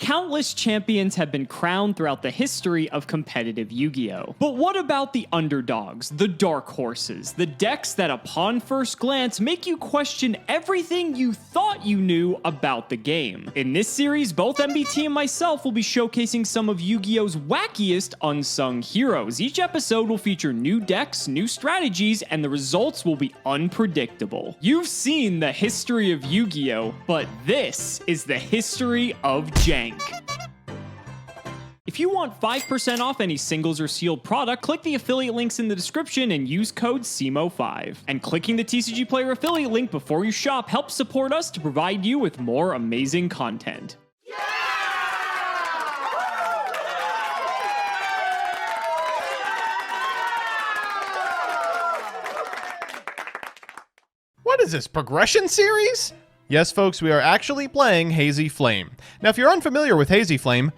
countless champions have been crowned throughout the history of competitive Yu-Gi-Oh! But what about the underdogs, the dark horses, the decks that upon first glance make you question everything you thought you knew about the game? In this series, both MBT and myself will be showcasing some of Yu-Gi-Oh's wackiest unsung heroes. Each episode will feature new decks, new strategies, and the results will be unpredictable. You've seen the history of Yu-Gi-Oh!, but this is the history of Jank. If you want 5% off any singles or sealed product, click the affiliate links in the description and use code CIMOOOOO5. And clicking the TCG Player affiliate link before you shop helps support us to provide you with more amazing content. What is this, progression series? Yes, folks, we are actually playing Hazy Flame. Now, if you're unfamiliar with Hazy Flame,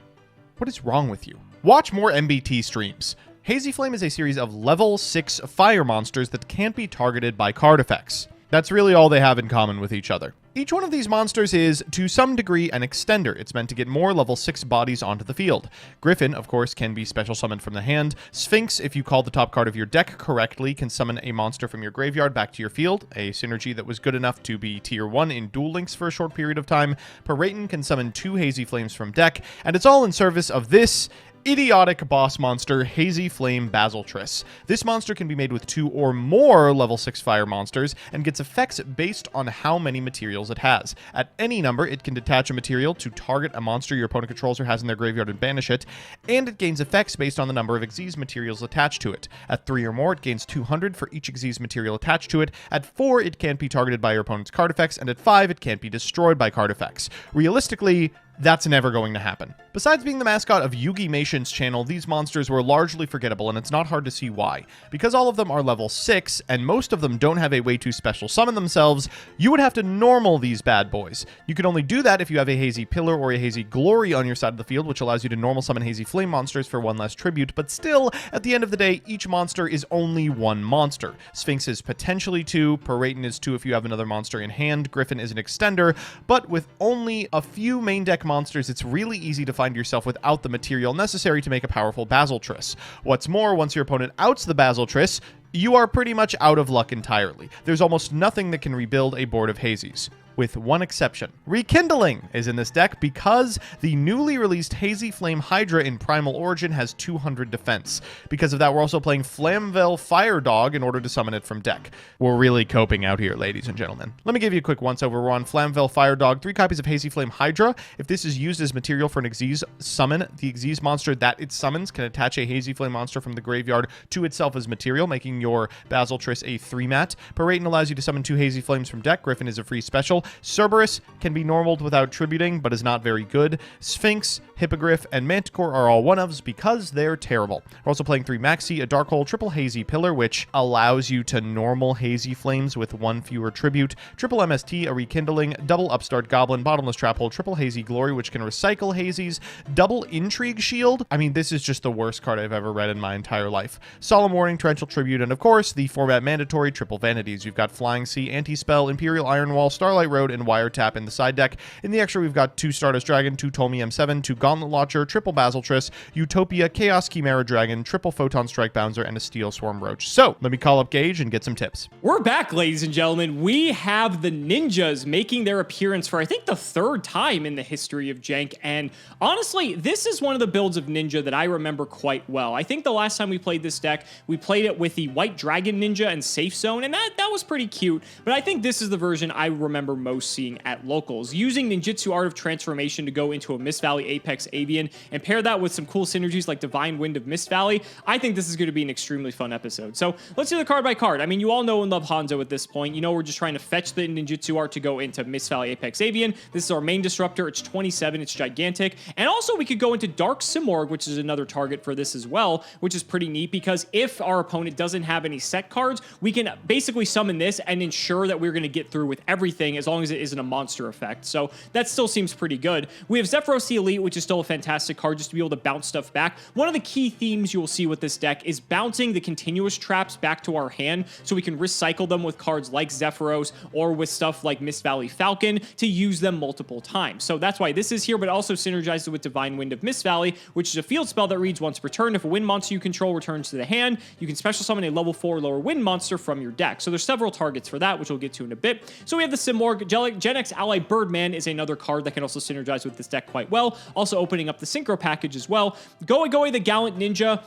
what is wrong with you? Watch more MBT streams. Hazy Flame is a series of level 6 fire monsters that can't be targeted by card effects. That's really all they have in common with each other. Each one of these monsters is, to some degree, an extender. It's meant to get more level 6 bodies onto the field. Griffin, of course, can be special summoned from the hand. Sphinx, if you call the top card of your deck correctly, can summon a monster from your graveyard back to your field, a synergy that was good enough to be tier 1 in Duel Links for a short period of time. Parayton can summon 2 Hazy Flames from deck, and it's all in service of this idiotic boss monster, Hazy Flame Basiltris. This monster can be made with 2 or more level 6 fire monsters and gets effects based on how many materials it has. At any number, it can detach a material to target a monster your opponent controls or has in their graveyard and banish it, and it gains effects based on the number of Xyz materials attached to it. At 3 or more, it gains 200 for each Xyz material attached to it. At 4, it can't be targeted by your opponent's card effects, and at 5, it can't be destroyed by card effects. Realistically, that's never going to happen. Besides being the mascot of Yugi Mation's channel, these monsters were largely forgettable, and it's not hard to see why. Because all of them are level 6, and most of them don't have a way to special summon themselves, you would have to normal these bad boys. You can only do that if you have a Hazy Pillar or a Hazy Glory on your side of the field, which allows you to normal summon Hazy Flame monsters for 1 less tribute, but still, at the end of the day, each monster is only 1 monster. Sphinx is potentially 2, Parayton is 2 if you have another monster in hand, Griffin is an extender, but with only a few main deck monsters, it's really easy to find yourself without the material necessary to make a powerful Basiltris. What's more, once your opponent outs the Basiltris, you are pretty much out of luck entirely. There's almost nothing that can rebuild a board of Hazys. With one exception. Rekindling is in this deck because the newly released Hazy Flame Hydra in Primal Origin has 200 defense. Because of that, we're also playing Flamvel Fire Dog in order to summon it from deck. We're really coping out here, ladies and gentlemen. Let me give you a quick once-over. We're on Flamvel Fire Dog, 3 copies of Hazy Flame Hydra. If this is used as material for an Xyz summon, the Xyz monster that it summons can attach a Hazy Flame monster from the graveyard to itself as material, making your Basiltris a 3-mat. Parayton allows you to summon 2 Hazy Flames from deck. Griffin is a free special. Cerberus can be normaled without tributing, but is not very good. Sphinx, Hippogriff, and Manticore are all one-ofs because they're terrible. We're also playing 3 Maxi, a Dark Hole, triple Hazy Pillar, which allows you to normal Hazy Flames with 1 fewer tribute, triple MST, a Rekindling, double Upstart Goblin, bottomless Trap Hole, triple Hazy Glory, which can recycle Hazys, double Intrigue Shield. I mean, this is just the worst card I've ever read in my entire life. Solemn Warning, Torrential Tribute, and of course, the format mandatory triple Vanities. You've got Flying Sea, Anti-Spell, Imperial Iron Wall, Starlight Road, and Wiretap in the side deck. In the extra, we've got 2 Stardust Dragon, 2 Tomi M7, 2 Gauntlet Launcher, triple Basiltris, Utopia, Chaos Chimera Dragon, triple Photon Strike Bouncer, and a Steel Swarm Roach. So, let me call up Gage and get some tips. We're back, ladies and gentlemen. We have the ninjas making their appearance for, I think, the 3rd time in the history of Jank, and honestly, this is one of the builds of ninja that I remember quite well. I think the last time we played this deck, we played it with the White Dragon Ninja and Safe Zone, and that was pretty cute, but I think this is the version I remember most seeing at locals. Using Ninjutsu Art of Transformation to go into a Mist Valley Apex Avian and pair that with some cool synergies like Divine Wind of Mist Valley, I think this is going to be an extremely fun episode. So let's do the card by card. I mean, you all know and love Hanzo at this point. You know we're just trying to fetch the Ninjutsu Art to go into Mist Valley Apex Avian. This is our main disruptor. It's 27. It's gigantic. And also we could go into Dark Cimoooooooo, which is another target for this as well, which is pretty neat because if our opponent doesn't have any set cards, we can basically summon this and ensure that we're going to get through with everything as long as it isn't a monster effect. So that still seems pretty good. We have Zephyros the Elite, which is still a fantastic card just to be able to bounce stuff back. One of the key themes you will see with this deck is bouncing the continuous traps back to our hand so we can recycle them with cards like Zephyros or with stuff like Mist Valley Falcon to use them multiple times. So that's why this is here, but it also synergizes with Divine Wind of Mist Valley, which is a field spell that reads once per turn. If a wind monster you control returns to the hand, you can special summon a level 4 lower wind monster from your deck. So there's several targets for that, which we'll get to in a bit. So we have the Cimoooooooo. Gen X Ally Birdman is another card that can also synergize with this deck quite well. Also opening up the Synchro package as well. Goey the Gallant Ninja.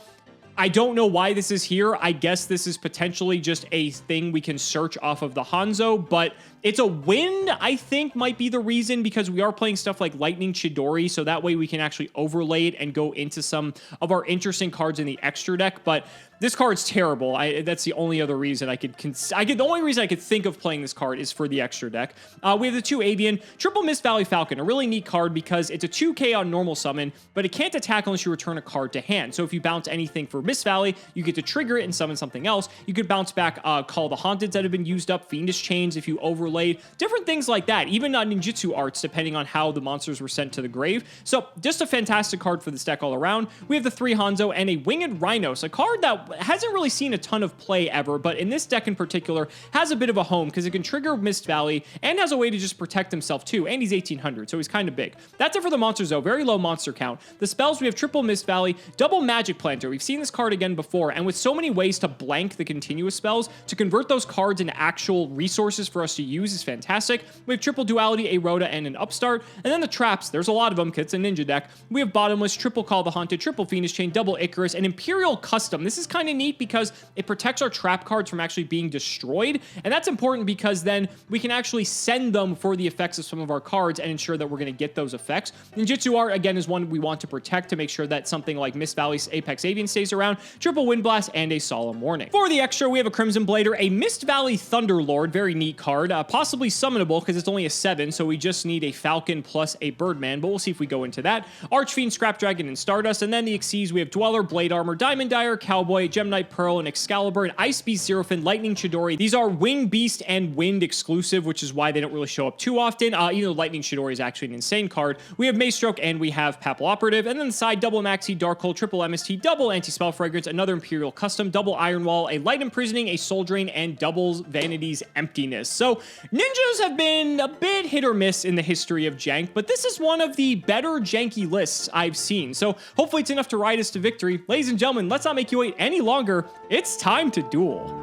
I don't know why this is here. I guess this is potentially just a thing we can search off of the Hanzo, but it's a wind, I think, might be the reason, because we are playing stuff like Lightning Chidori, so that way we can actually overlay it and go into some of our interesting cards in the extra deck, but this card's terrible. That's the only other reason the only reason I could think of playing this card is for the extra deck. We have the 2 Avian. Triple Mist Valley Falcon, a really neat card because it's a 2k on normal summon, but it can't attack unless you return a card to hand. So if you bounce anything for Mist Valley, you get to trigger it and summon something else. You could bounce back Call the Haunted that have been used up, Fiendish Chains if you overlaid, different things like that, even ninjutsu arts depending on how the monsters were sent to the grave. So just a fantastic card for this deck all around. We have the 3 Hanzo and a Winged Rhinos, a card that hasn't really seen a ton of play ever, but in this deck in particular has a bit of a home because it can trigger Mist Valley and has a way to just protect himself too, and he's 1800, so he's kind of big. That's it for the monsters though, very low monster count. The spells, we have triple Mist Valley, double Magic Planter. We've seen this card again before, and with so many ways to blank the continuous spells, to convert those cards into actual resources for us to use is fantastic. We have triple Duality, a Rhoda, and an Upstart, and then the traps, there's a lot of them because it's a ninja deck. We have Bottomless, triple Call the Haunted, triple Fiendish Chain, double Icarus, and Imperial Custom. This is kind of neat because it protects our trap cards from actually being destroyed, and that's important because then we can actually send them for the effects of some of our cards and ensure that we're going to get those effects. Ninjutsu Art, again, is one we want to protect to make sure that something like Mist Valley's Apex Avian stays around, triple Wind Blast, and a Solemn Warning. For the extra, we have a Crimson Blader, a Mist Valley Thunderlord, very neat card, possibly summonable because it's only a 7, so we just need a Falcon plus a Birdman, but we'll see if we go into that. Archfiend, Scrap Dragon, and Stardust, and then the Xyz, we have Dweller, Blade Armor, Diamond Dyer, Cowboy, Gemnite Pearl, and Excalibur, and Ice Beast, Seraphim, Lightning Chidori. These are Wing Beast and Wind exclusive, which is why they don't really show up too often, even though Lightning Chidori is actually an insane card. We have Maestroke, and we have Papal Operative, and then the side, double Maxi, Darkhold, triple MST, double Anti-Spell Fragrance, another Imperial Custom, double Iron Wall, a Light Imprisoning, a Soul Drain, and doubles Vanity's Emptiness. So ninjas have been a bit hit or miss in the history of Jank, but this is one of the better janky lists I've seen. So hopefully it's enough to ride us to victory. Ladies and gentlemen, let's not make you wait any longer. It's time to duel.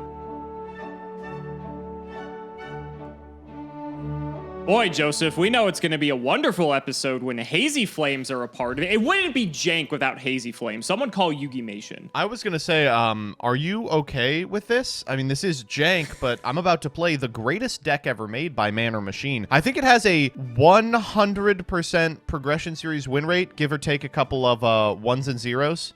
Boy, Joseph, we know it's going to be a wonderful episode when Hazy Flames are a part of it. It wouldn't be Jank without Hazy Flames. Someone call Yugi Mation. I was going to say, are you okay with this? I mean, this is Jank, but I'm about to play the greatest deck ever made by man or machine. I think it has a 100% progression series win rate, give or take a couple of ones and zeros.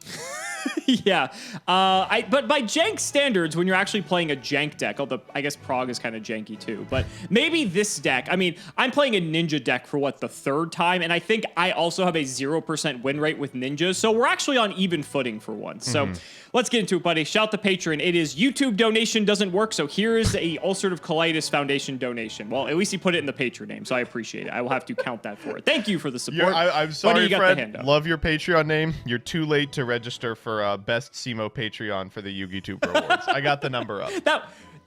Yeah, but by Jank standards, when you're actually playing a Jank deck, although I guess Prague is kind of janky too, but maybe this deck, I mean, I'm playing a ninja deck for what, the 3rd time, and I think I also have a 0% win rate with ninjas, so we're actually on even footing for once. So let's get into it, buddy. Shout the patron. It is YouTube donation doesn't work, so here's a Ulcerative Colitis Foundation donation. Well, at least he put it in the patron name, so I appreciate it. I will have to count that for it. Thank you for the support. I'm sorry, Fred. Love your Patreon name. You're too late to register for best Cimo Patreon for the YugiTube Awards. I got the number up.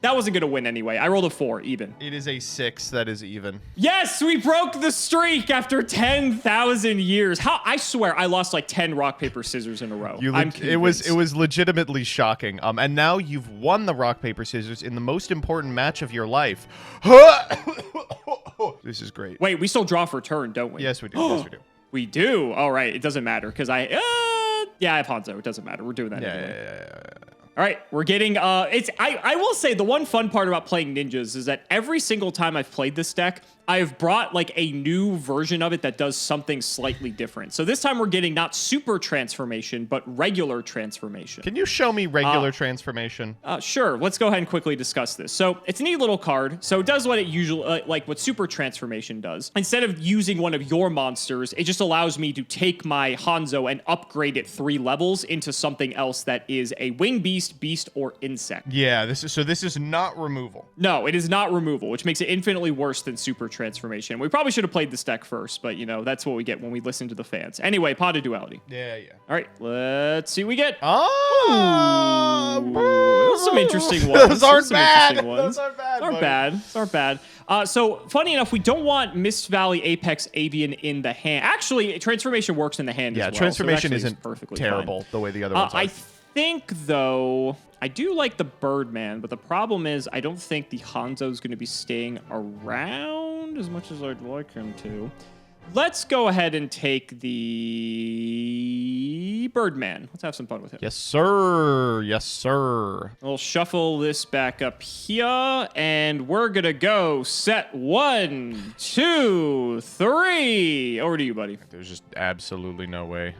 That wasn't going to win anyway. I rolled a 4, even. It is a 6 that is even. Yes, we broke the streak after 10,000 years. How? I swear, I lost like 10 rock, paper, scissors in a row. It was legitimately shocking. And now you've won the rock, paper, scissors in the most important match of your life. This is great. Wait, we still draw for turn, don't we? Yes, we do. Yes, we do. We do? All right, it doesn't matter because I have Hanzo. It doesn't matter. We're doing that anyway. Yeah. All right, we're getting, I will say the one fun part about playing ninjas is that every single time I've played this deck, I have brought like a new version of it that does something slightly different. So this time we're getting not super transformation, but regular transformation. Can you show me regular transformation? Sure. Let's go ahead and quickly discuss this. So it's a neat little card. So it does what it usually, like what super transformation does. Instead of using one of your monsters, it just allows me to take my Hanzo and upgrade it 3 levels into something else that is a wing beast, beast, or insect. Yeah, this is not removal. No, it is not removal, which makes it infinitely worse than super transformation. We probably should have played this deck first, but you know, that's what we get when we listen to the fans. Anyway, Pot of Duality. Yeah. All right, let's see what we get. Oh, Those are some interesting ones. Those aren't bad. Those aren't bad. Those aren't bad. So, funny enough, we don't want Mist Valley Apex Avian in the hand. Actually, transformation works in the hand as well. Yeah, transformation so isn't perfectly terrible fine. the way the other ones are. I think, though, I do like the Birdman, but the problem is I don't think the Hanzo is going to be staying around as much as I'd like him to. Let's go ahead and take the Birdman. Let's have some fun with him. Yes, sir. Yes, sir. We'll shuffle this back up here, and we're going to go set 1, 2, 3. Over to you, buddy. There's just absolutely no way.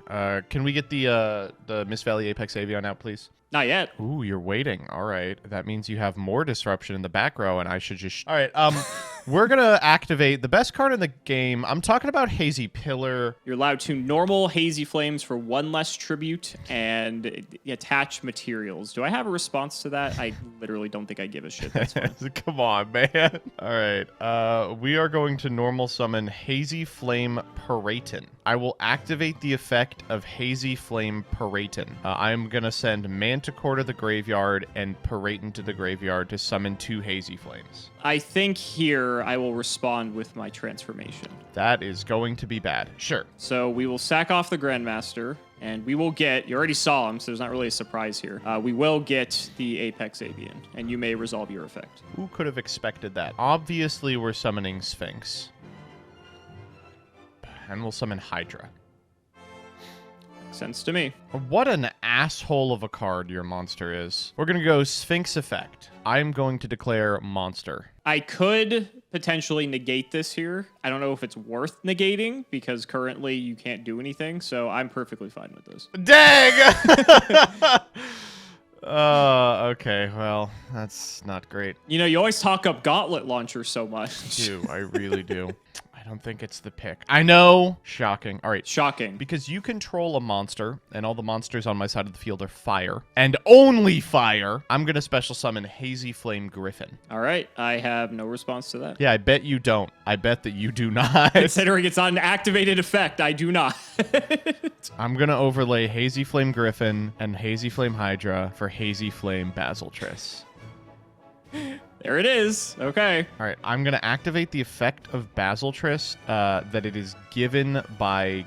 Can we get the Mist Valley Apex Avian out, please? Not yet. Ooh, you're waiting. All right. That means you have more disruption in the back row, and I should just... All right. We're going to activate the best card in the game. I'm talking about Hazy Pillar. You're allowed to normal Hazy Flames for 1 less tribute and attach materials. Do I have a response to that? I literally don't think I give a shit. That's fine. Come on, man. All right. We are going to normal summon Hazy Flame Paraton. I will activate the effect of Hazy Flame Paraton. I'm going to send Manticore to the graveyard and Paraton to the graveyard to summon 2 Hazy Flames. I think here I will respond with my transformation. That is going to be bad. Sure. So we will sack off the Grandmaster, and we will get, you already saw him, so there's not really a surprise here. We will get the Apex Avian, and you may resolve your effect. Who could have expected that? Obviously, we're summoning Sphinx. And we'll summon Hydra. Sense to me. What an asshole of a card your monster is. We're going to go Sphinx effect. I'm going to declare monster. I could potentially negate this here. I don't know if it's worth negating because currently you can't do anything, so I'm perfectly fine with this. Dang! Okay, well, that's not great. You know, you always talk up Gauntlet Launcher so much. I do, I really do. I don't think it's the pick. I know. Shocking. All right. Shocking. Because you control a monster, and all the monsters on my side of the field are fire, and only fire, I'm going to special summon Hazy Flame Griffin. All right. I have no response to that. Yeah, I bet you don't. I bet that you do not. Considering it's on an activated effect, I do not. I'm going to overlay Hazy Flame Griffin and Hazy Flame Hydra for Hazy Flame Basiltris. There it is. Okay. All right, I'm going to activate the effect of Basiltris that it is given by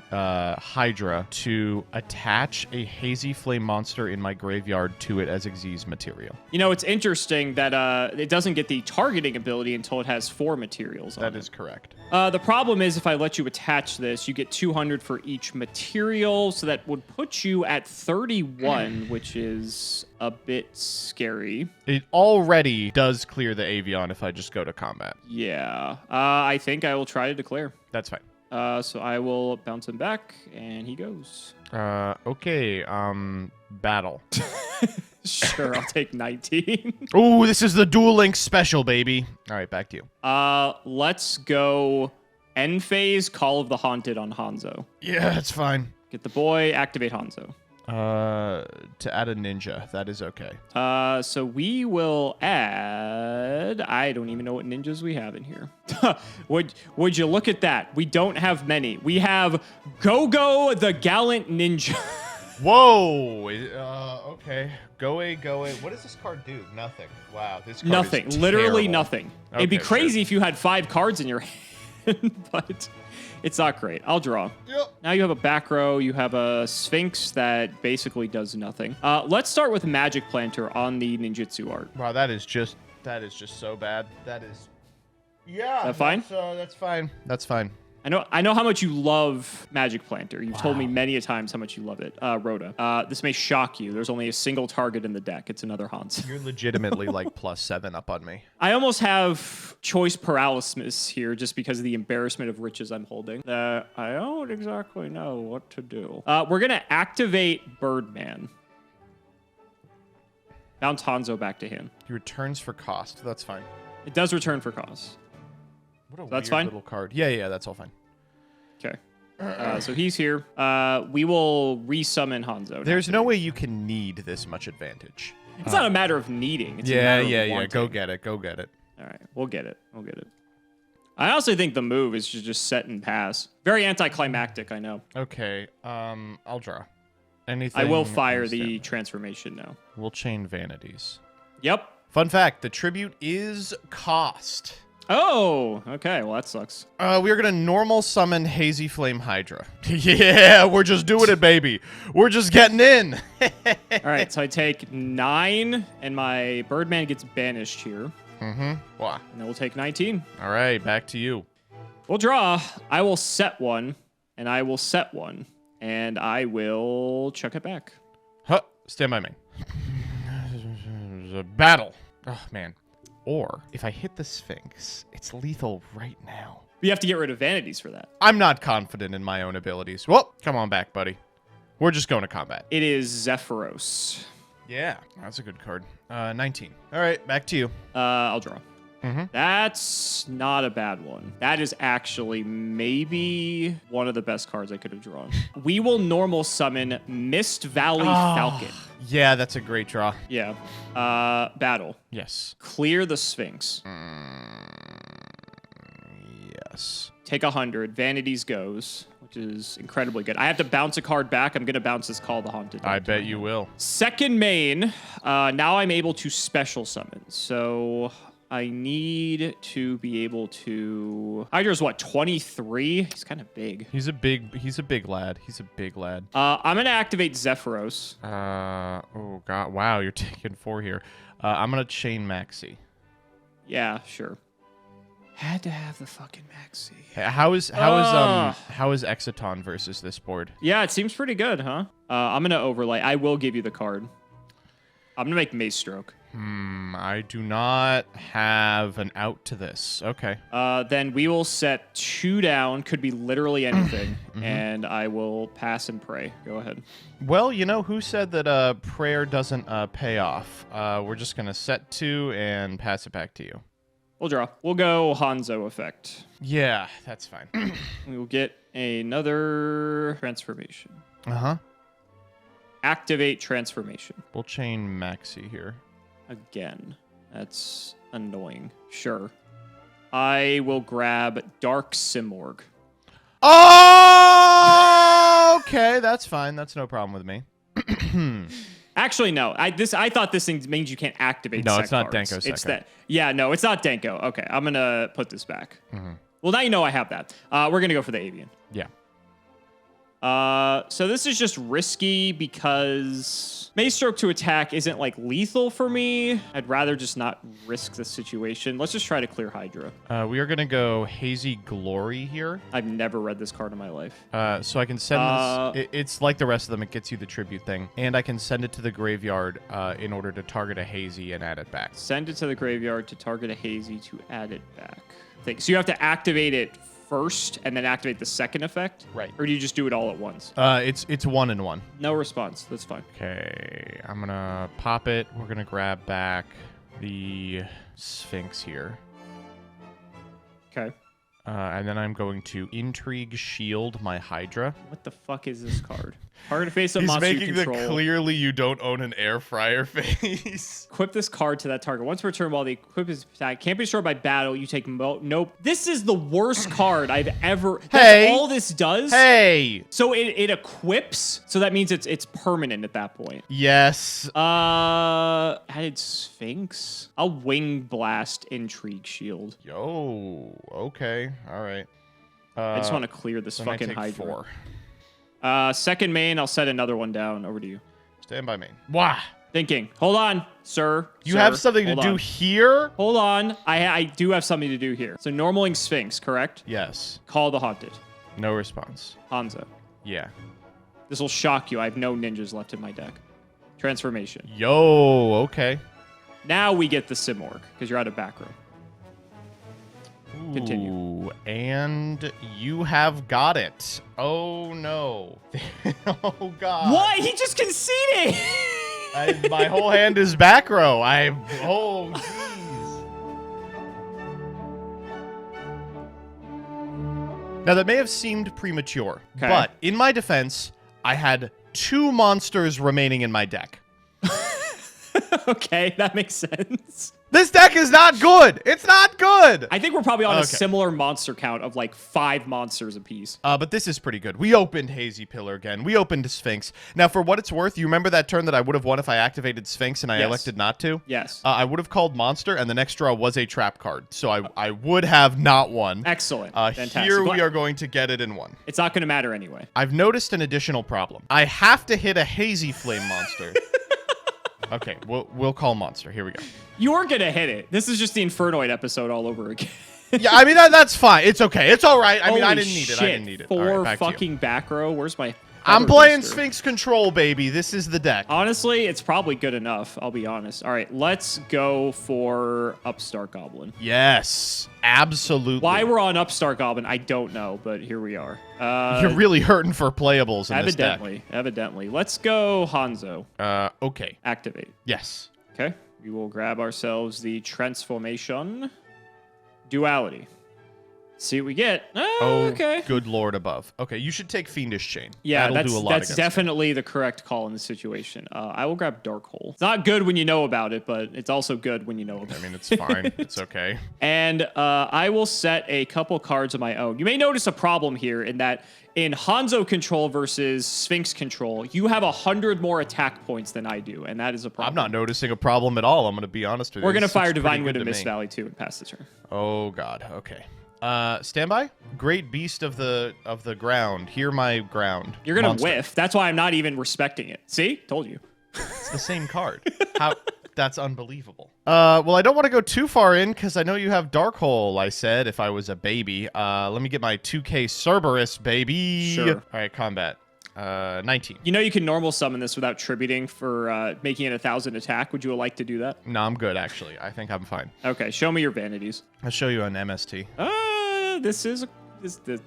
Hydra to attach a Hazy Flame monster in my graveyard to it as Xyz material. You know, it's interesting that it doesn't get the targeting ability until it has 4 materials on it. That is correct. The problem is if I let you attach this, you get 200 for each material, so that would put you at 31, which is a bit scary. It already does clear the Avion if I just go to combat. Yeah. I think I will try to declare. That's fine. So I will bounce him back, and he goes. Okay, battle. Sure, I'll take 19. Ooh, this is the Duel Link special, baby. All right, back to you. Let's go end phase, Call of the Haunted on Hanzo. Yeah, that's fine. Get the boy, activate Hanzo. To add a ninja, that is okay. So we will add, I don't even know what ninjas we have in here. Would you look at that? We don't have many. We have Go-Go the Gallant Ninja. Whoa! Okay. Go away. What does this card do? Nothing. Wow, this card Nothing. is Literally terrible. nothing. Okay, It'd be crazy sure. if you had 5 cards in your hand, but it's not great. I'll draw. Yep. Now you have a back row. You have a Sphinx that basically does nothing. Let's start with Magic Planter on the ninjutsu art. Wow, that is just so bad. That is. Yeah. That fine? That's fine. That's fine. I know how much you love Magic Planter. You've told me many a times how much you love it. Rhoda. This may shock you. There's only a single target in the deck. It's another Hans. You're legitimately like +7 up on me. I almost have choice paralysis here just because of the embarrassment of riches I'm holding. I don't exactly know what to do. We're going to activate Birdman. Bounce Hanzo back to hand. He returns for cost. That's fine. It does return for cost. What a that's weird fine? little card. Yeah, that's all fine. Okay. So he's here. We will resummon Hanzo. There's no way you can need this much advantage. It's not a matter of needing. It's a matter of wanting. Go get it. Go get it. All right. We'll get it. I honestly think the move is to just set and pass. Very anticlimactic, I know. Okay. I'll draw. Anything. I will fire the transformation now. We'll chain vanities. Yep. Fun fact, the tribute is cost. Oh, okay. Well, that sucks. We're going to normal summon Hazy Flame Hydra. Yeah, we're just doing it, baby. We're just getting in. All right, so I take 9, and my Birdman gets banished here. Wow. And then we'll take 19. All right, back to you. We'll draw. I will set 1, and I will set 1, and I will chuck it back. Huh. Stand by me. Battle. Oh, man. Or, if I hit the Sphinx, it's lethal right now. You have to get rid of vanities for that. I'm not confident in my own abilities. Well, come on back, buddy. We're just going to combat. It is Zephyros. Yeah, that's a good card. 19. All right, back to you. I'll draw. That's not a bad one. That is actually maybe one of the best cards I could have drawn. We will normal summon Mist Valley Falcon. Yeah, that's a great draw. Yeah. Battle. Yes. Clear the Sphinx. Yes. Take 100. Vanities goes, which is incredibly good. I have to bounce a card back. I'm going to bounce this Call the Haunted. I bet you will. Second main. Now I'm able to special summon. So I need to be able to... Hydra's what, 23? He's kind of big. He's a big lad. I'm going to activate Zephyros. Oh, God. Wow, you're taking 4 here. I'm going to chain Maxi. Yeah, sure. Had to have the fucking Maxi. How is Exciton versus this board? Yeah, it seems pretty good, huh? I'm going to overlay. I will give you the card. I'm going to make Mace Stroke. I do not have an out to this. Okay. Then we will set 2 down. Could be literally anything. And I will pass and pray. Go ahead. Well, you know who said that prayer doesn't pay off? We're just going to set 2 and pass it back to you. We'll draw. We'll go Hanzo effect. Yeah, that's fine. We will get another transformation. Activate transformation. We'll chain Maxi here. Again. That's annoying. Sure. I will grab Dark Cimoooooooo. Oh, okay, that's fine. That's no problem with me. Actually, no. I thought this thing means you can't activate. No, it's not cards. Denko It's Sekka. that. Yeah, no, it's not Denko. Okay, I'm gonna put this back. Well, now you know I have that. We're gonna go for the Avian. Yeah. So this is just risky because Mace Stroke to attack isn't like lethal for me. I'd rather just not risk the situation. Let's just try to clear Hydra. We are going to go Hazy Glory here. I've never read this card in my life. So I can send this. It's like the rest of them. It gets you the tribute thing. And I can send it to the graveyard in order to target a Hazy and add it back. Send it to the graveyard to target a Hazy to add it back. So you have to activate it first and then activate the second effect? Right. Or do you just do it all at once? It's 1 and 1. No response. That's fine. Okay, I'm gonna pop it. We're gonna grab back the Sphinx here. Okay. And then I'm going to Intrigue Shield my Hydra. What the fuck is this card? Target face up He's monster you making control. the clearly you don't own an air fryer face. Equip this card to that target. Once per turn while the equip is attack can't be destroyed by battle, you take nope. This is the worst card I've ever... That's all this does? Hey! So it equips, so that means it's permanent at that point. Yes. Added Sphinx? I'll Wing Blast Intrigue Shield. Yo, okay, all right. I just want to clear this then fucking I take Hydra. 4. Second main, I'll set another one down. Over to you. Stand by main. Wow. Thinking. Hold on, sir. You have something to do here? Hold on. I do have something to do here. So normaling Sphinx, correct? Yes. Call the Haunted. No response. Hanzo. Yeah. This will shock you. I have no ninjas left in my deck. Transformation. Yo, okay. Now we get the Cimoooooooo, because you're out of back row. Continue. Ooh, and you have got it. Oh, no. Oh, God. What? He just conceded! My whole hand is back row. Oh, jeez. Now, that may have seemed premature, but in my defense, I had 2 monsters remaining in my deck. Okay, that makes sense. This deck is not good. It's not good. I think we're probably on a similar monster count of like 5 monsters apiece. But this is pretty good. We opened Hazy Pillar again. We opened Sphinx. Now, for what it's worth, you remember that turn that I would have won if I activated Sphinx and I elected not to? Yes. I would have called Monster, and the next draw was a trap card. So I would have not won. Excellent. Fantastic. Here we are going to get it in 1. It's not going to matter anyway. I've noticed an additional problem. I have to hit a Hazy Flame monster. Okay, we'll call Monster. Here we go. You're going to hit it. This is just the Infernoid episode all over again. Yeah, I mean, that's fine. It's okay. It's all right. I mean, I didn't need it. I Shit. didn't need it. 4 fucking back row. Where's my... I'm playing Sphinx Control, baby. This is the deck. Honestly, it's probably good enough. I'll be honest. All right, let's go for Upstart Goblin. Yes, absolutely. Why we're on Upstart Goblin, I don't know, but here we are. You're really hurting for playables in this deck. Evidently. Let's go Hanzo. Okay. Activate. Yes. Okay. We will grab ourselves the Transformation. Duality. See what we get. Oh, okay. Good Lord above. Okay, you should take Fiendish Chain. Yeah, that'll do a lot that's definitely the correct call in this situation. I will grab Dark Hole. It's not good when you know about it, but it's also good when you know about it. I mean, it's fine. It's okay. And I will set a couple cards of my own. You may notice a problem here in that in Hanzo control versus Sphinx control, you have 100 more attack points than I do, and that is a problem. I'm not noticing a problem at all. I'm going to be honest with you. We're going to fire Divine Wind and Mist Valley too and pass the turn. Oh God. Okay. Standby. Great beast of the ground. Hear my ground. You're gonna whiff. That's why I'm not even respecting it. See? Told you. It's the same card. How? That's unbelievable. Well, I don't want to go too far in because I know you have Dark Hole. I said if I was a baby. Let me get my 2K Cerberus, baby. Sure. All right, combat. 19. You know you can normal summon this without tributing for making it 1,000 attack. Would you like to do that? No, I'm good actually. I think I'm fine. Okay, show me your vanities. I'll show you on MST.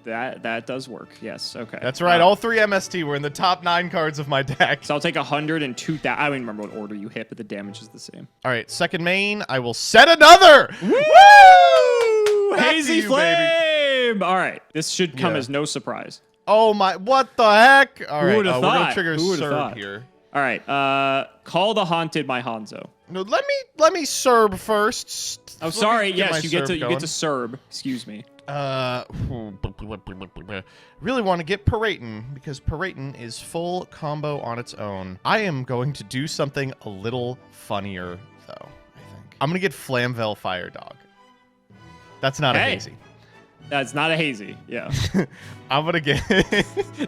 That does work. Yes. Okay. That's right. All 3 MST were in the top 9 cards of my deck. So I'll take 102,000. I don't even remember what order you hit, but the damage is the same. All right. Second main. I will set another. Woo! Hazy Flame. Babe. All right. This should come as no surprise. Oh my! What the heck? All right. Who would have thought? We're gonna trigger Serb here. All right. Call the Haunted, my Hanzo. No, let me Serb first. Oh, sorry. Yes, you get to Serb. Excuse me. Really want to get Paraton because Paraton is full combo on its own. I am going to do something a little funnier though. I think I'm gonna get Flamvel Fire Dog. That's not a hazy. That's not a hazy. Yeah. I'm gonna get.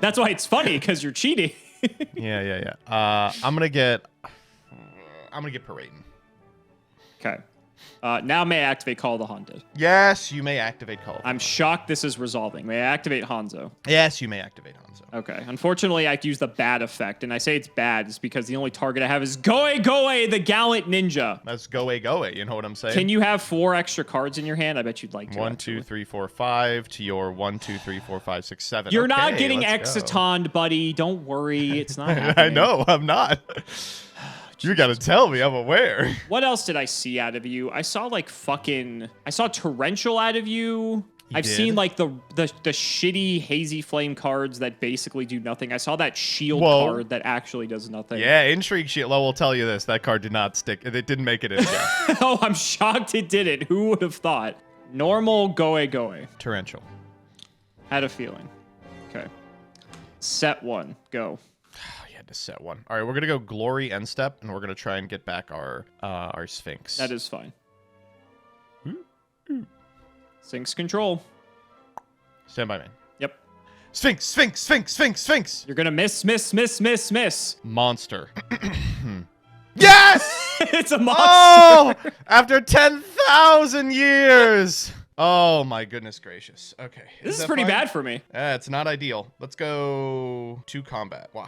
That's why it's funny because you're cheating. Yeah. I'm gonna get Paraton. Okay. Now may I activate Call the Haunted? Yes, you may activate Call. I'm shocked this is resolving. May I activate Hanzo? Yes, you may activate Hanzo. Okay. Unfortunately, I have to use the bad effect, and I say it's bad is because the only target I have is Goe, the Gallant Ninja. That's Goe, you know what I'm saying? Can you have 4 extra cards in your hand? I bet you'd like to. 1, 2, 3, 4, 5 to your 1 2 3 4 5 6 7. You're not getting Exitoned, buddy. Don't worry. It's not happening. I know. I'm not. You gotta tell me. I'm aware. What else did I see out of you? I saw Torrential out of you. I've seen like the shitty Hazy Flame cards that basically do nothing. I saw that shield card that actually does nothing. Yeah, Intrigue Shield. Well, we'll tell you this. That card did not stick. It didn't make it in again. Oh, I'm shocked it didn't. Who would have thought? Normal Goe. Torrential. Had a feeling. Okay. Set 1. Go. To set 1. All right, we're gonna go Glory End Step, and we're gonna try and get back our Sphinx. That is fine. Sphinx control. Stand by, man. Yep. Sphinx. You're gonna miss. Monster. Yes! It's a monster. Oh! After 10,000 years! Oh my goodness gracious. Okay. This is pretty fine? bad for me. It's not ideal. Let's go to combat. Wah.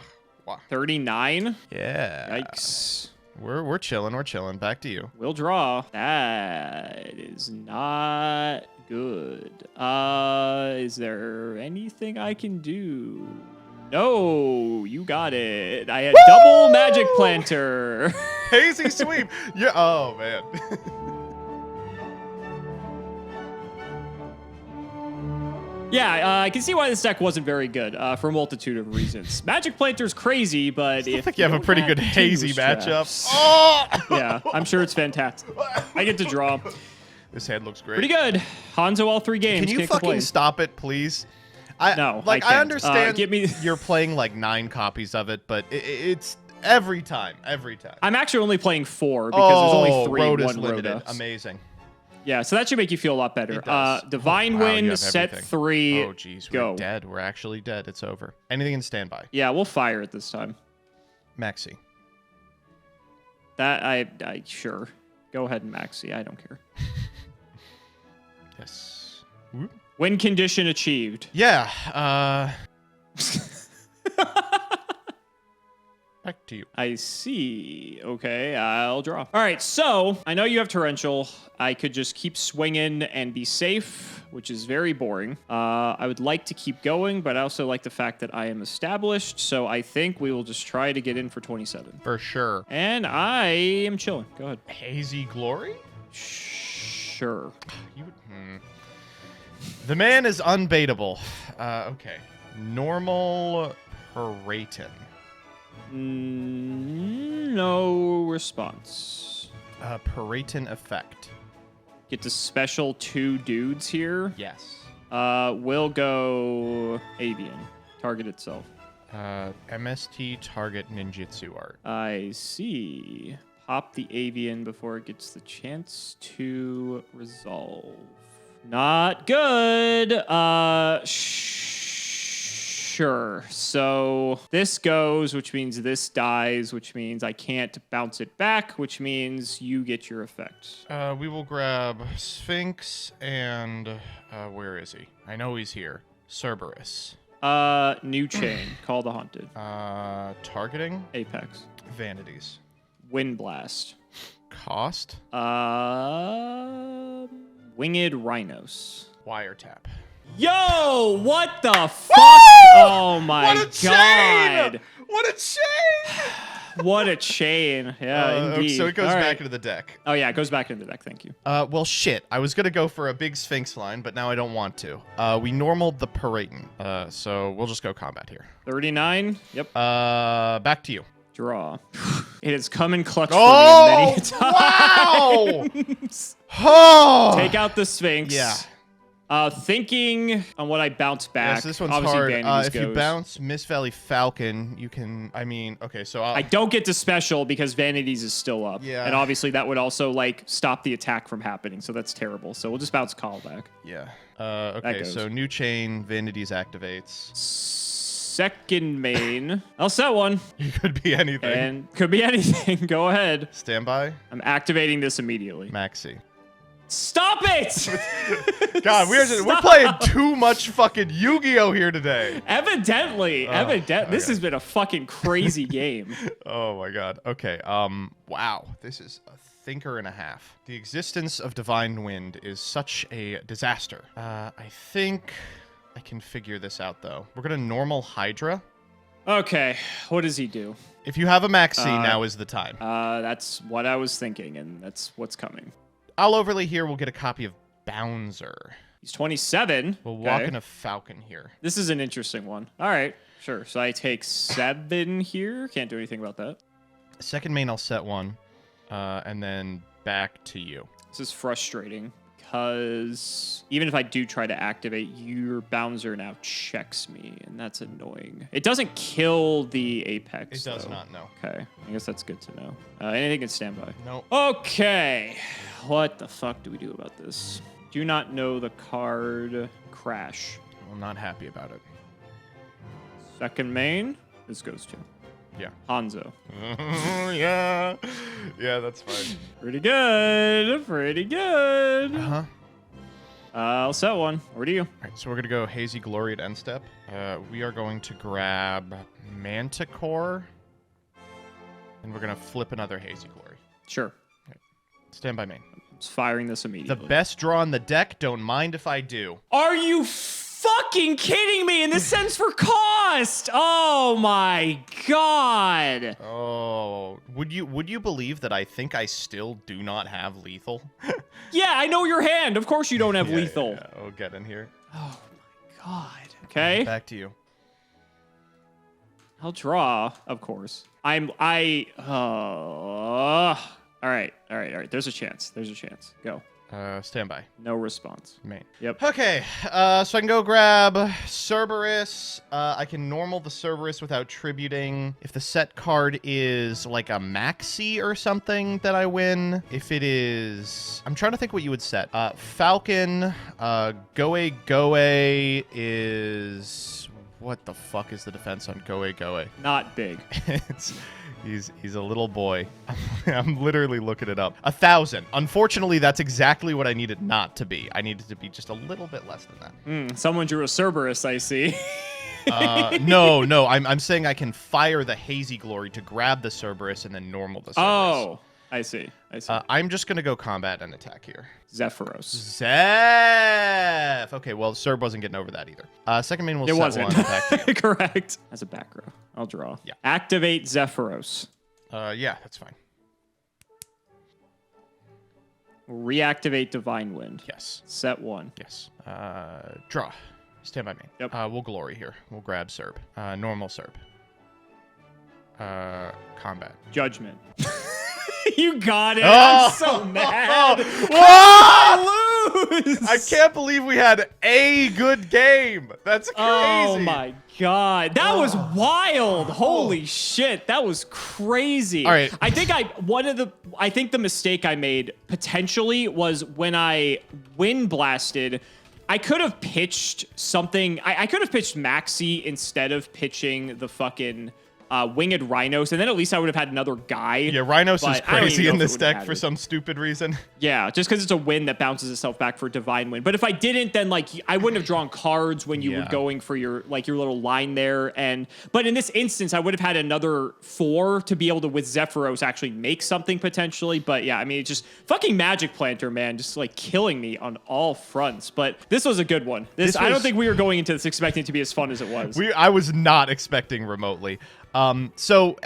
39. Yeah. Yikes. We're chilling. We're chilling. Back to you. We'll draw. That is not good. Is there anything I can do? No, you got it. I had double magic planter. Hazy sweep. Yeah. Oh man. Yeah, I can see why this deck wasn't very good for a multitude of reasons. Magic Planter's crazy, but I think you have a pretty good hazy matchup. traps- Oh! Yeah, I'm sure it's fantastic. I get to draw. This hand looks great. Pretty good. Hanzo all 3 games. Can you Can't fucking complain. stop it, please? No, like I I can't. understand Give me- you're playing like 9 copies of it, but it's every time. I'm actually only playing 4 because there's only 3 Road in is one limited. Rhoda. Amazing. Yeah, so that should make you feel a lot better. It does. Divine Wow, you Wind, have set everything. 3. Oh, jeez. Go. We're dead. We're actually dead. It's over. Anything in standby. Yeah, we'll fire it this time. Maxi. That I sure. Go ahead and maxi. I don't care. Yes. Whoop. Win condition achieved. Yeah. Back to you. I see. Okay, I'll draw. All right, so I know you have torrential. I could just keep swinging and be safe, which is very boring. I would like to keep going, but I also like the fact that I am established. So I think we will just try to get in for 27. For sure. And I am chilling. Go ahead. Hazy Glory? Sure. The man is unbaitable. Okay. Normal Paraton. No response. Paraton effect. Get the special 2 dudes here. Yes. We'll go avian. Target itself. MST target ninjutsu art. I see. Pop the avian before it gets the chance to resolve. Not good. Sure. So this goes, which means this dies, which means I can't bounce it back, which means you get your effect. We will grab Sphinx and where is he? I know he's here. Cerberus. New chain. Call the haunted. Targeting. Apex. Vanities. Wind blast. Cost. Winged rhinos. Wiretap. Yo, what the fuck? Woo! Oh my What a god. chain! What a chain! What a chain. Yeah, indeed. So it goes All back right. into the deck. Oh yeah, it goes back into the deck. Thank you. Well, shit. I was gonna go for a big Sphinx line, but now I don't want to. We normaled the Paraton, so we'll just go combat here. 39. Yep. Back to you. Draw. It has come in clutch Oh, for me many times. Wow! Oh! Take out the Sphinx. Yeah. Thinking on what I bounce back. Yes, this one's Obviously, hard. Vanities If you goes. bounce Miss Valley Falcon, you can. I mean, okay, so I don't get to special because Vanities is still up. Yeah. And obviously that would also like stop the attack from happening. So that's terrible. So we'll just bounce Call back. Yeah. Okay, goes. so new chain, Vanities activates. Second main. I'll set one. You could be anything. And could be anything. Go ahead. Standby. I'm activating this immediately. Maxi. Stop it! God, we're playing too much fucking Yu-Gi-Oh here today. Evidently. This has been a fucking crazy game. Oh my god. Okay. Wow. This is a thinker and a half. The existence of Divine Wind is such a disaster. I think I can figure this out though. We're gonna normal Hydra. Okay, what does he do? If you have a Maxi, now is the time. That's what I was thinking, and that's what's coming. I'll overlay here. We'll get a copy of Bouncer. He's 27. We'll Okay. walk in a Falcon here. This is an interesting one. All right, sure. So I take 7 here. Can't do anything about that. Second main, I'll set one. And then back to you. This is frustrating because even if I do try to activate, your Bouncer now checks me, and that's annoying. It doesn't kill the Apex. It does though. not, no. Okay, I guess that's good to know. Anything in standby? No. Okay, what the fuck do we do about this? Do not know the card. Crash. I'm not happy about it. Second main. This goes to. Yeah. Hanzo. Yeah. Yeah, that's fine. Pretty good. Pretty good. Uh-huh. I'll set one. Where do you? All right, so we're going to go Hazy Glory at end step. We are going to grab Manticore. And we're going to flip another Hazy Glory. Sure. Okay. Stand by main. Just firing this The immediately. best draw on the deck, don't mind if I do. Are you fucking kidding me? And this sends for cost. Oh my god. Oh, would you believe that I think I still do not have lethal? Yeah, I know your hand. Of course you don't have lethal. Yeah. Oh, get in here. Oh my god. Okay. Back to you. I'll draw, of course. All right. There's a chance. Go. Stand by. No response. Main. Yep. Okay, so I can go grab Cerberus. I can normal the Cerberus without tributing. If the set card is like a Maxi or something that I win. If it is... I'm trying to think what you would set. Falcon, Goe is... What the fuck is the defense on Goe? Not big. He's a little boy. I'm literally looking it up. 1,000. Unfortunately, that's exactly what I needed not to be. I needed to be just a little bit less than that. Someone drew a Cerberus, I see. No. I'm saying I can fire the Hazy Glory to grab the Cerberus and then normal the Cerberus. Oh, I see. I'm just going to go combat and attack here. Zephyros. Zeph! Okay, well, Cerb wasn't getting over that either. Second main will It set wasn't. one attack to you. Correct. As a back row. I'll draw. Yeah. Activate Zephyros. Yeah, that's fine. Reactivate Divine Wind. Yes. Set one. Yes. Draw. Stand by main. Yep. We'll glory here. We'll grab Cerb. Normal Cerb. Combat. Judgment. You got it. Oh! I'm so mad. Whoa! Lose. I can't believe we had a good game. That's crazy. Oh my god. That was wild. Holy shit. That was crazy. All right. I think the mistake I made potentially was when I wind blasted. I could have pitched something. I could have pitched Maxi instead of pitching the fucking winged Rhinos, and then at least I would have had another guy. Yeah, Rhinos is crazy in this deck for some. some stupid reason. Yeah, just because it's a wind that bounces itself back for Divine Wind. But if I didn't, then like I wouldn't have drawn cards when you were going for your little line there. But in this instance, I would have had another 4 to be able to with Zephyros actually make something potentially. But yeah, I mean, it's just fucking Magic Planter, man, just like killing me on all fronts. But this was a good one. I don't think we were going into this expecting it to be as fun as it was. I was not expecting remotely. So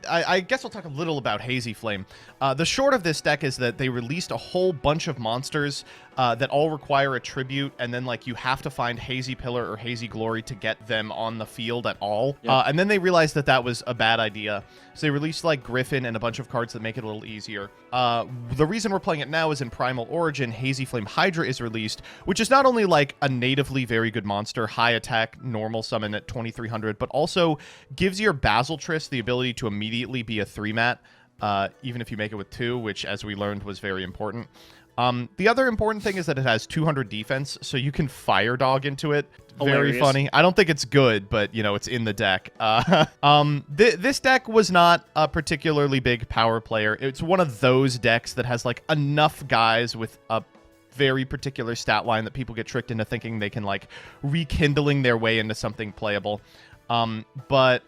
I guess I'll talk a little about Hazy Flame. The short of this deck is that they released a whole bunch of monsters that all require a tribute, and then like you have to find Hazy Pillar or Hazy Glory to get them on the field at all. Yep. And then they realized that that was a bad idea. So they released like Griffin and a bunch of cards that make it a little easier. The reason we're playing it now is in Primal Origin, Hazy Flame Hydra is released, which is not only like a natively very good monster, high attack, normal summon at 2300, but also gives your Basiltrist the ability to immediately be a 3-mat, even if you make it with 2, which as we learned was very important. The other important thing is that it has 200 defense, so you can Fire Dog into it. Very Hilarious. funny. I don't think it's good, but, you know, it's in the deck. This deck was not a particularly big power player. It's one of those decks that has, like, enough guys with a very particular stat line that people get tricked into thinking they can, like, rekindling their way into something playable. But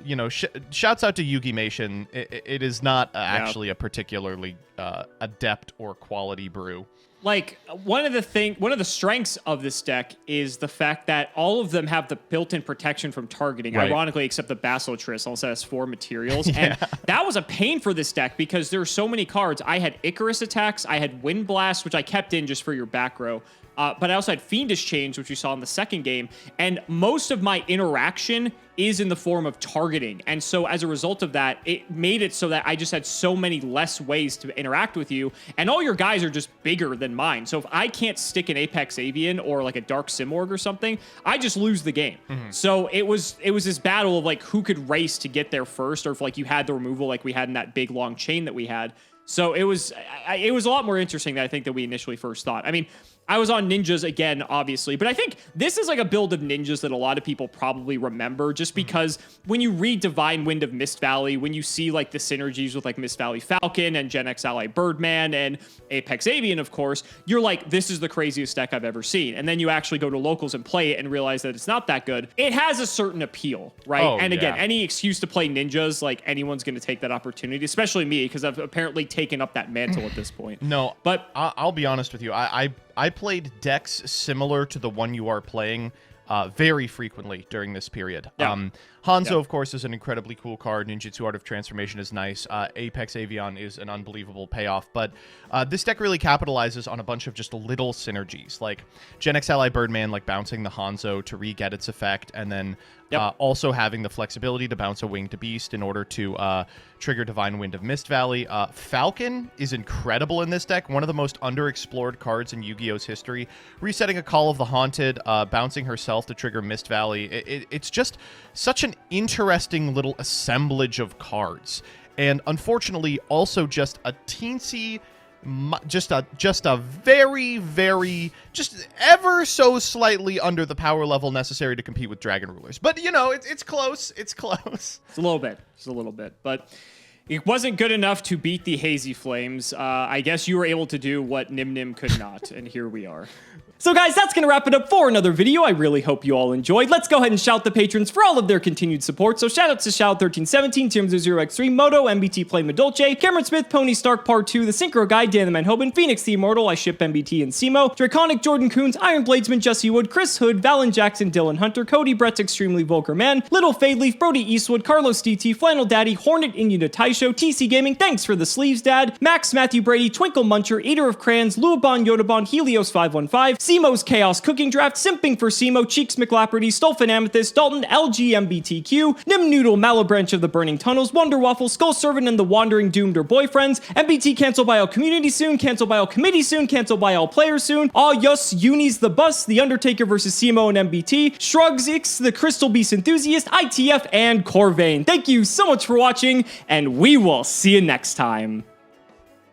you know, shouts out to Yugi Mation. It is not actually a particularly adept or quality brew. Like one of the strengths of this deck is the fact that all of them have the built-in protection from targeting, Right. ironically, except the Basiltrist also has 4 materials. And that was a pain for this deck because there are so many cards. I had Icarus attacks, I had Wind Blast, which I kept in just for your back row. But I also had Fiendish Change, which we saw in the second game. And most of my interaction is in the form of targeting. And so as a result of that, it made it so that I just had so many less ways to interact with you. And all your guys are just bigger than mine. So if I can't stick an Apex Avian or like a Dark Simorg or something, I just lose the game. So it was this battle of like who could race to get there first, or if like you had the removal like we had in that big long chain that we had. So it was a lot more interesting than I think that we initially first thought. I mean, I was on ninjas again, obviously, but I think this is like a build of ninjas that a lot of people probably remember just because when you read Divine Wind of Mist Valley, when you see like the synergies with like Mist Valley Falcon and Gen X Ally Birdman and Apex Avian, of course, you're like, this is the craziest deck I've ever seen. And then you actually go to locals and play it and realize that it's not that good. It has a certain appeal, right? Oh, and again, yeah. any excuse to play ninjas, like anyone's going to take that opportunity, especially me, because I've apparently taken up that mantle at this point. No, but I'll be honest with you. I played decks similar to the one you are playing very frequently during this period. Yeah. Hanzo, of course, is an incredibly cool card. Ninjutsu Art of Transformation is nice. Apex Avian is an unbelievable payoff. But this deck really capitalizes on a bunch of just little synergies, like Gen X Ally Birdman, like bouncing the Hanzo to re-get its effect, and then also having the flexibility to bounce a Winged Beast in order to trigger Divine Wind of Mist Valley. Falcon is incredible in this deck, one of the most underexplored cards in Yu-Gi-Oh's history. Resetting a Call of the Haunted, bouncing herself to trigger Mist Valley. It's just such an interesting little assemblage of cards. And unfortunately, also just a teensy... just a very, very, just ever so slightly under the power level necessary to compete with Dragon Rulers. But, you know, it's close. It's close. It's a little bit. Just a little bit. But it wasn't good enough to beat the Hazy Flames. I guess you were able to do what Nim Nim could not, and here we are. So guys, that's going to wrap it up for another video. I really hope you all enjoyed. Let's go ahead and shout the patrons for all of their continued support. So shoutouts to Shout1317, Tim00x3, Moto, MBT Play Madolce, Cameron Smith, Pony Stark Part 2, The Synchro Guy, Dan the Manhoban, Phoenix the Immortal, I Ship MBT and Simo, Draconic Jordan Coons, Iron Bladesman, Jesse Wood, Chris Hood, Valen Jackson, Dylan Hunter, Cody Brett's Extremely Vulgar Man, Little Fadeleaf, Brody Eastwood, Carlos DT, Flannel Daddy, Hornet Indian Taisho, TC Gaming, thanks for the sleeves, Dad, Max Matthew Brady, Twinkle Muncher, Eater of Crayons, Luabon Yodabon, Helios 515, Simo's Chaos Cooking Draft, Simping for Simo, Cheeks McLapperty, Stolfin Amethyst, Dalton, LGMBTQ, Nim Noodle, Mallow of the Burning Tunnels, Wonder Waffle, Skull Servant, and the Wandering Doomed or Boyfriends, MBT cancel by all community soon, cancel by all committee soon, cancel by all players soon, Aw Yus, Unis the Bus, The Undertaker versus Simo and MBT, Shrugs Ix, the Crystal Beast Enthusiast, ITF, and Corvain. Thank you so much for watching, and we will see you next time.